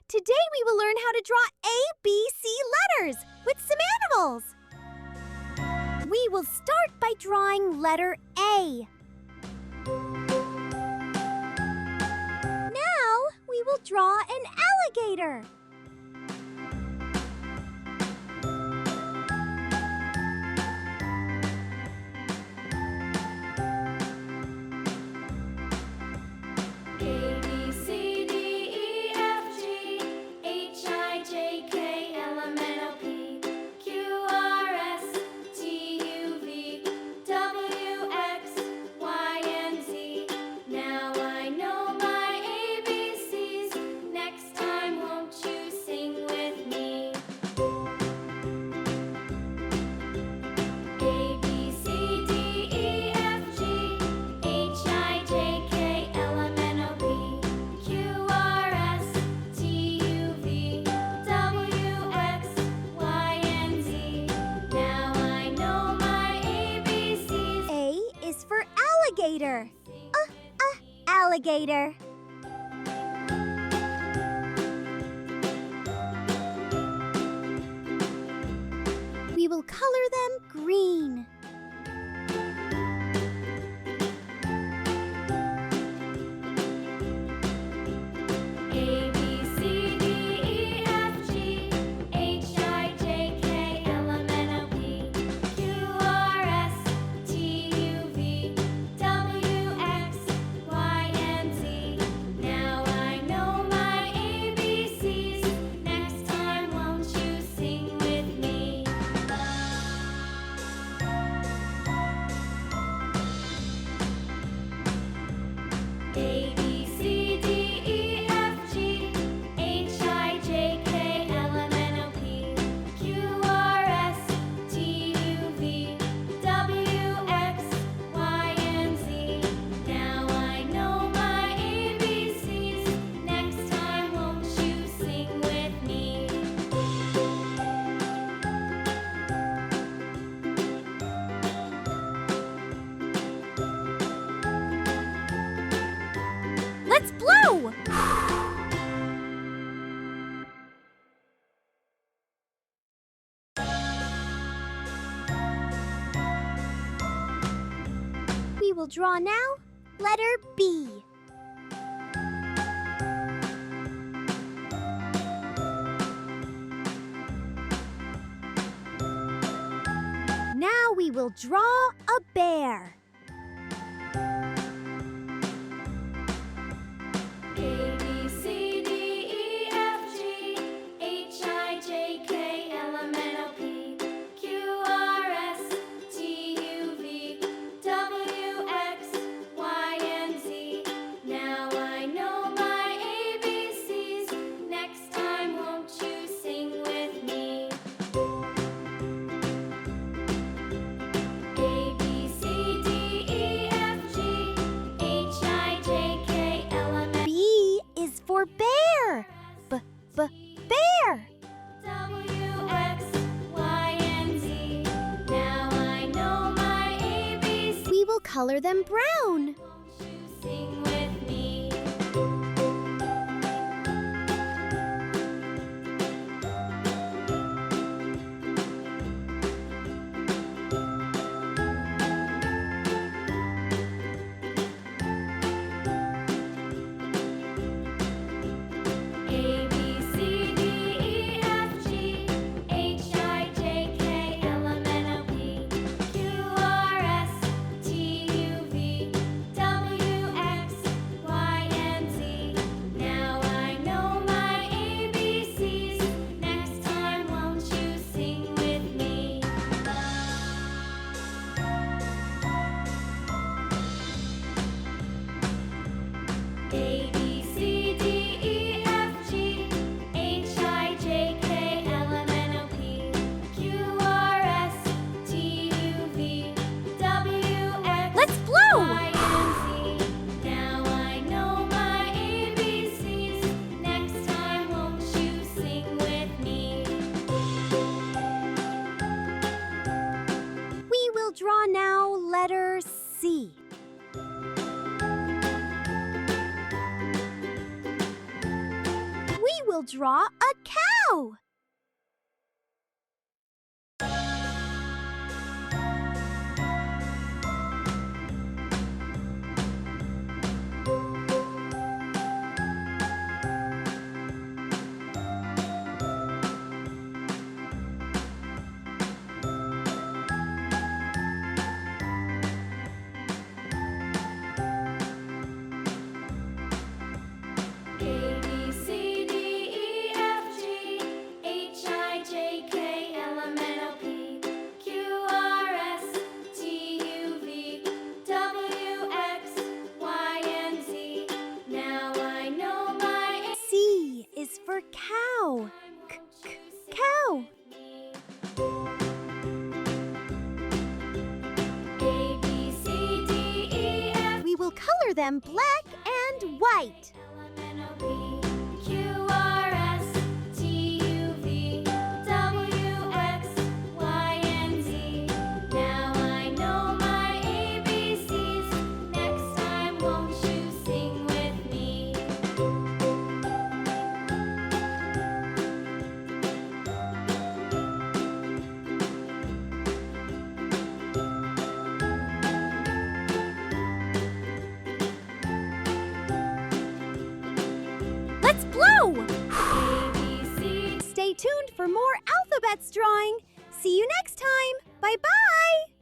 Today we will learn how to draw ABC letters with some animals. We will start by drawing letter A. Now we will draw an alligator. Alligator. Alligator. We will color them green. Let's blow! We will draw now letter B. Now we will draw a bear. Bear! Bear! W, X, Y, and Z. Now I know my ABC. We will color them brown. Won't you sing with me? will draw a cow. A, B, C, D, E, F, G, H, I, J, K, L, M, N, O, P, Q, R, S, T, U, V, W, X, Y, and Z. Now I know my C is for cow. Cow. A, B, C, D, E, F, We will color them black and white. Q, R, S, T, U, V, W, X, Y, and Z. Now I know my ABCs. Next time, won't you sing with me? Let's blow! A, B, C. Stay tuned for more alphabets drawing. See you next time. Bye-bye.